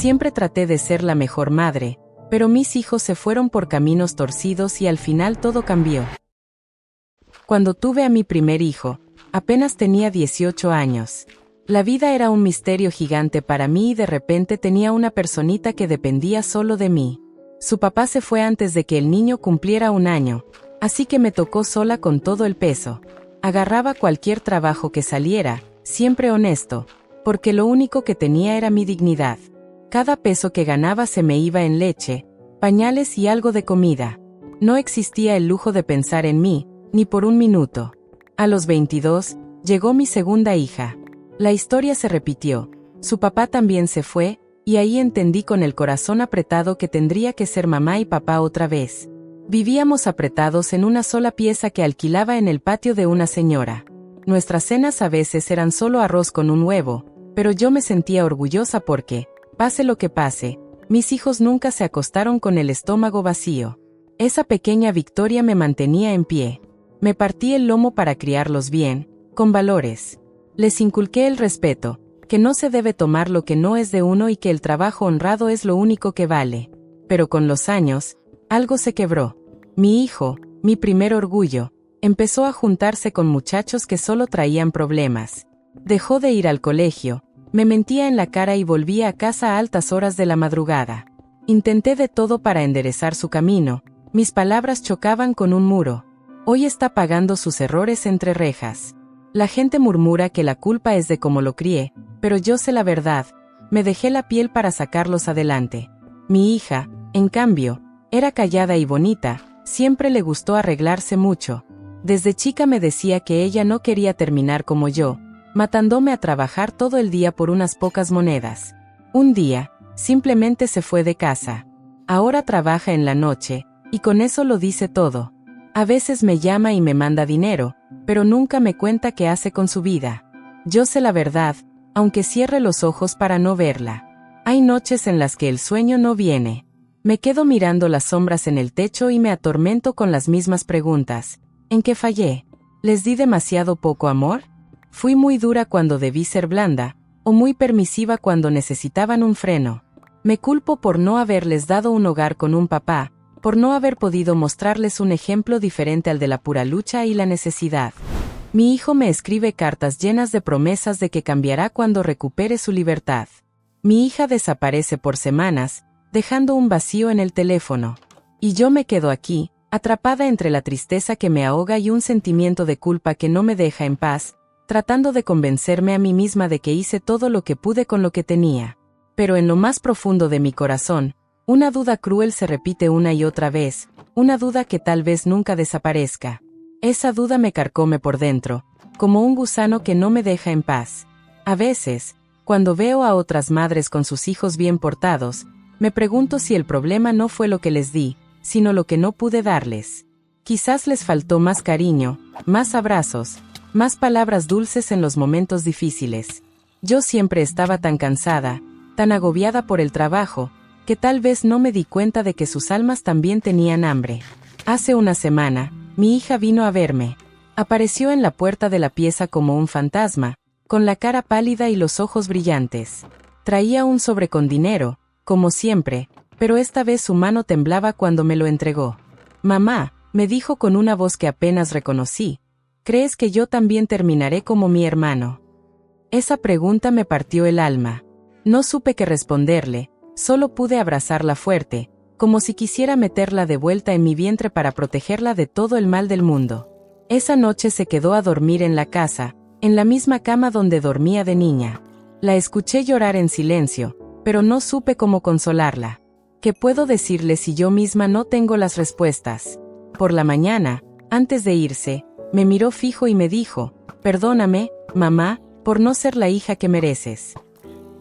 Siempre traté de ser la mejor madre, pero mis hijos se fueron por caminos torcidos y al final todo cambió. Cuando tuve a mi primer hijo, apenas tenía 18 años. La vida era un misterio gigante para mí y de repente tenía una personita que dependía solo de mí. Su papá se fue antes de que el niño cumpliera 1 año, así que me tocó sola con todo el peso. Agarraba cualquier trabajo que saliera, siempre honesto, porque lo único que tenía era mi dignidad. Cada peso que ganaba se me iba en leche, pañales y algo de comida. No existía el lujo de pensar en mí, ni por un minuto. A los 22, llegó mi segunda hija. La historia se repitió. Su papá también se fue, y ahí entendí con el corazón apretado que tendría que ser mamá y papá otra vez. Vivíamos apretados en una sola pieza que alquilaba en el patio de una señora. Nuestras cenas a veces eran solo arroz con un huevo, pero yo me sentía orgullosa porque, pase lo que pase, mis hijos nunca se acostaron con el estómago vacío. Esa pequeña victoria me mantenía en pie. Me partí el lomo para criarlos bien, con valores. Les inculqué el respeto, que no se debe tomar lo que no es de uno y que el trabajo honrado es lo único que vale. Pero con los años, algo se quebró. Mi hijo, mi primer orgullo, empezó a juntarse con muchachos que solo traían problemas. Dejó de ir al colegio, me mentía en la cara y volvía a casa a altas horas de la madrugada. Intenté de todo para enderezar su camino, mis palabras chocaban con un muro. Hoy está pagando sus errores entre rejas. La gente murmura que la culpa es de cómo lo crié, pero yo sé la verdad, me dejé la piel para sacarlos adelante. Mi hija, en cambio, era callada y bonita, siempre le gustó arreglarse mucho. Desde chica me decía que ella no quería terminar como yo, matándome a trabajar todo el día por unas pocas monedas. Un día, simplemente se fue de casa. Ahora trabaja en la noche, y con eso lo dice todo. A veces me llama y me manda dinero, pero nunca me cuenta qué hace con su vida. Yo sé la verdad, aunque cierre los ojos para no verla. Hay noches en las que el sueño no viene. Me quedo mirando las sombras en el techo y me atormento con las mismas preguntas. ¿En qué fallé? ¿Les di demasiado poco amor? ¿Fui muy dura cuando debí ser blanda, o muy permisiva cuando necesitaban un freno? Me culpo por no haberles dado un hogar con un papá, por no haber podido mostrarles un ejemplo diferente al de la pura lucha y la necesidad. Mi hijo me escribe cartas llenas de promesas de que cambiará cuando recupere su libertad. Mi hija desaparece por semanas, dejando un vacío en el teléfono. Y yo me quedo aquí, atrapada entre la tristeza que me ahoga y un sentimiento de culpa que no me deja en paz, tratando de convencerme a mí misma de que hice todo lo que pude con lo que tenía. Pero en lo más profundo de mi corazón, una duda cruel se repite una y otra vez, una duda que tal vez nunca desaparezca. Esa duda me carcome por dentro, como un gusano que no me deja en paz. A veces, cuando veo a otras madres con sus hijos bien portados, me pregunto si el problema no fue lo que les di, sino lo que no pude darles. Quizás les faltó más cariño, más abrazos, más palabras dulces en los momentos difíciles. Yo siempre estaba tan cansada, tan agobiada por el trabajo, que tal vez no me di cuenta de que sus almas también tenían hambre. Hace una semana, mi hija vino a verme. Apareció en la puerta de la pieza como un fantasma, con la cara pálida y los ojos brillantes. Traía un sobre con dinero, como siempre, pero esta vez su mano temblaba cuando me lo entregó. «Mamá», me dijo con una voz que apenas reconocí, «¿crees que yo también terminaré como mi hermano?». Esa pregunta me partió el alma. No supe qué responderle, solo pude abrazarla fuerte, como si quisiera meterla de vuelta en mi vientre para protegerla de todo el mal del mundo. Esa noche se quedó a dormir en la casa, en la misma cama donde dormía de niña. La escuché llorar en silencio, pero no supe cómo consolarla. ¿Qué puedo decirle si yo misma no tengo las respuestas? Por la mañana, antes de irse, me miró fijo y me dijo, «Perdóname, mamá, por no ser la hija que mereces».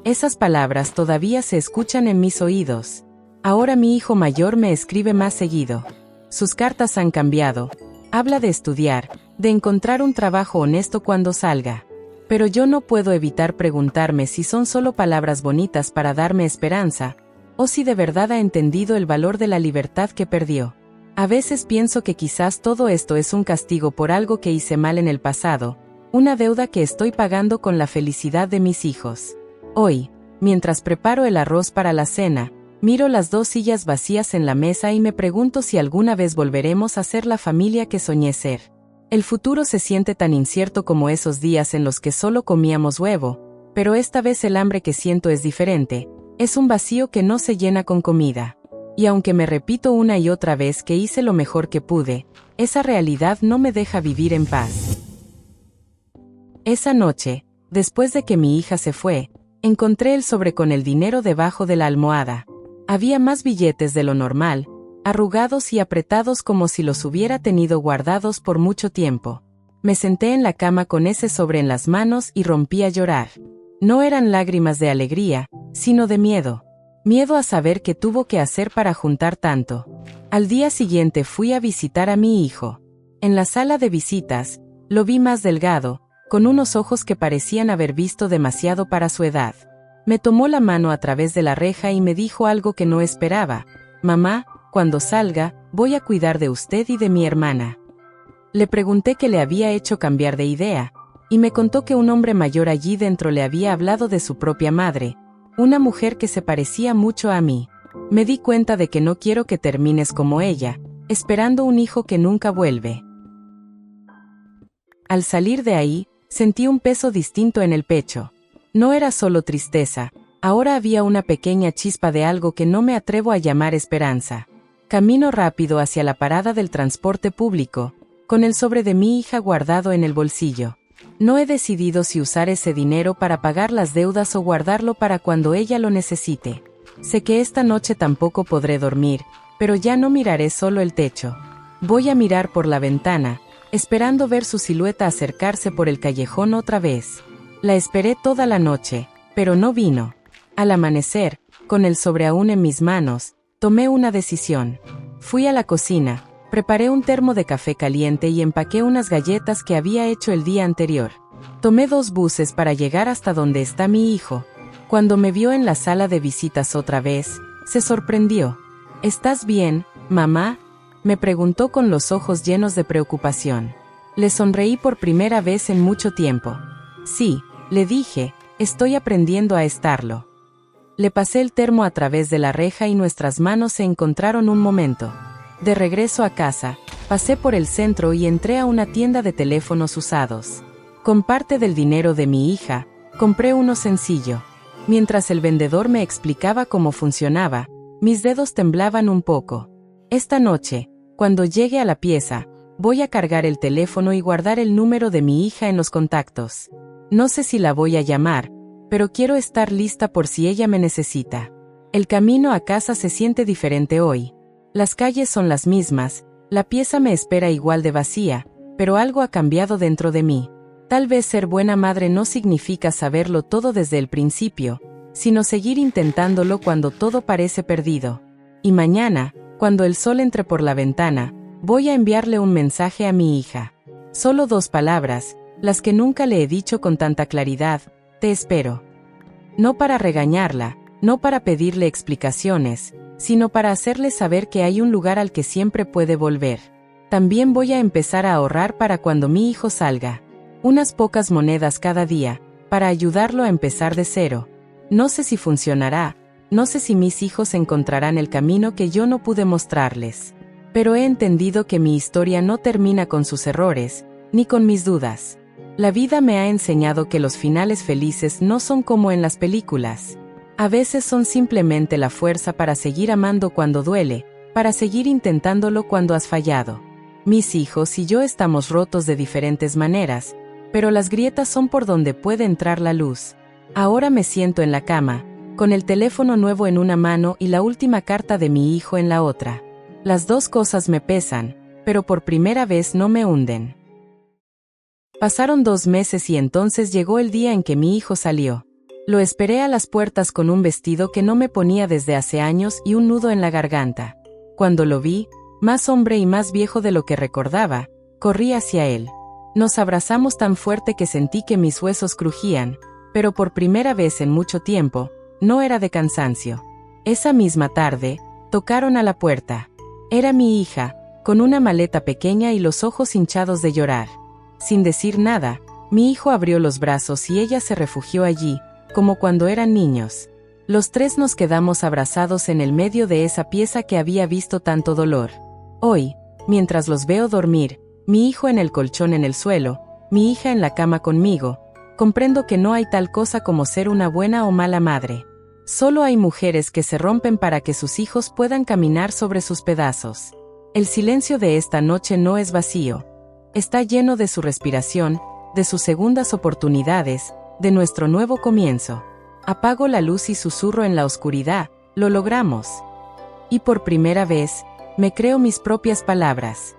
Esas palabras todavía se escuchan en mis oídos. Ahora mi hijo mayor me escribe más seguido. Sus cartas han cambiado. Habla de estudiar, de encontrar un trabajo honesto cuando salga. Pero yo no puedo evitar preguntarme si son solo palabras bonitas para darme esperanza, o si de verdad ha entendido el valor de la libertad que perdió. A veces pienso que quizás todo esto es un castigo por algo que hice mal en el pasado, una deuda que estoy pagando con la felicidad de mis hijos. Hoy, Mientras preparo el arroz para la cena, miro las 2 sillas vacías en la mesa y me pregunto si alguna vez volveremos a ser la familia que soñé ser. El futuro se siente tan incierto como esos días en los que solo comíamos huevo, pero esta vez el hambre que siento es diferente, es un vacío que no se llena con comida. Y aunque me repito una y otra vez que hice lo mejor que pude, esa realidad no me deja vivir en paz. Esa noche, después de que mi hija se fue, encontré el sobre con el dinero debajo de la almohada. Había más billetes de lo normal, arrugados y apretados como si los hubiera tenido guardados por mucho tiempo. Me senté en la cama con ese sobre en las manos y rompí a llorar. No eran lágrimas de alegría, sino de miedo. Miedo a saber qué tuvo que hacer para juntar tanto. Al día siguiente fui a visitar a mi hijo. En la sala de visitas, lo vi más delgado, con unos ojos que parecían haber visto demasiado para su edad. Me tomó la mano a través de la reja y me dijo algo que no esperaba. Mamá, cuando salga, voy a cuidar de usted y de mi hermana. Le pregunté qué le había hecho cambiar de idea, y me contó que un hombre mayor allí dentro le había hablado de su propia madre, una mujer que se parecía mucho a mí. Me di cuenta de que no quiero que termines como ella, esperando un hijo que nunca vuelve. Al salir de ahí, sentí un peso distinto en el pecho. No era solo tristeza, ahora había una pequeña chispa de algo que no me atrevo a llamar esperanza. Camino rápido hacia la parada del transporte público, con el sobre de mi hija guardado en el bolsillo. No he decidido si usar ese dinero para pagar las deudas o guardarlo para cuando ella lo necesite. Sé que esta noche tampoco podré dormir, pero ya no miraré solo el techo. Voy a mirar por la ventana, esperando ver su silueta acercarse por el callejón otra vez. La esperé toda la noche, pero no vino. Al amanecer, con el sobre aún en mis manos, tomé una decisión. Fui a la cocina, preparé un termo de café caliente y empaqué unas galletas que había hecho el día anterior. Tomé 2 buses para llegar hasta donde está mi hijo. Cuando me vio en la sala de visitas otra vez, se sorprendió. ¿Estás bien, mamá?, me preguntó con los ojos llenos de preocupación. Le sonreí por primera vez en mucho tiempo. Sí, le dije, estoy aprendiendo a estarlo. Le pasé el termo a través de la reja y nuestras manos se encontraron un momento. De regreso a casa, pasé por el centro y entré a una tienda de teléfonos usados. Con parte del dinero de mi hija, compré uno sencillo. Mientras el vendedor me explicaba cómo funcionaba, mis dedos temblaban un poco. Esta noche, cuando llegue a la pieza, voy a cargar el teléfono y guardar el número de mi hija en los contactos. No sé si la voy a llamar, pero quiero estar lista por si ella me necesita. El camino a casa se siente diferente hoy. Las calles son las mismas, la pieza me espera igual de vacía, pero algo ha cambiado dentro de mí. Tal vez ser buena madre no significa saberlo todo desde el principio, sino seguir intentándolo cuando todo parece perdido. Y mañana, cuando el sol entre por la ventana, voy a enviarle un mensaje a mi hija. Solo 2 palabras, las que nunca le he dicho con tanta claridad: te espero. No para regañarla, no para pedirle explicaciones, sino para hacerle saber que hay un lugar al que siempre puede volver. También voy a empezar a ahorrar para cuando mi hijo salga. Unas pocas monedas cada día, para ayudarlo a empezar de cero. No sé si funcionará, no sé si mis hijos encontrarán el camino que yo no pude mostrarles. Pero he entendido que mi historia no termina con sus errores, ni con mis dudas. La vida me ha enseñado que los finales felices no son como en las películas. A veces son simplemente la fuerza para seguir amando cuando duele, para seguir intentándolo cuando has fallado. Mis hijos y yo estamos rotos de diferentes maneras, pero las grietas son por donde puede entrar la luz. Ahora me siento en la cama, con el teléfono nuevo en una mano y la última carta de mi hijo en la otra. Las 2 cosas me pesan, pero por primera vez no me hunden. Pasaron 2 meses y entonces llegó el día en que mi hijo salió. Lo esperé a las puertas con un vestido que no me ponía desde hace años y un nudo en la garganta. Cuando lo vi, más hombre y más viejo de lo que recordaba, corrí hacia él. Nos abrazamos tan fuerte que sentí que mis huesos crujían, pero por primera vez en mucho tiempo, no era de cansancio. Esa misma tarde, tocaron a la puerta. Era mi hija, con una maleta pequeña y los ojos hinchados de llorar. Sin decir nada, mi hijo abrió los brazos y ella se refugió allí, como cuando eran niños. Los tres nos quedamos abrazados en el medio de esa pieza que había visto tanto dolor. Hoy, mientras los veo dormir, mi hijo en el colchón en el suelo, mi hija en la cama conmigo, comprendo que no hay tal cosa como ser una buena o mala madre. Solo hay mujeres que se rompen para que sus hijos puedan caminar sobre sus pedazos. El silencio de esta noche no es vacío. Está lleno de su respiración, de sus segundas oportunidades, de nuestro nuevo comienzo. Apago la luz y susurro en la oscuridad, lo logramos. Y por primera vez, me creo mis propias palabras.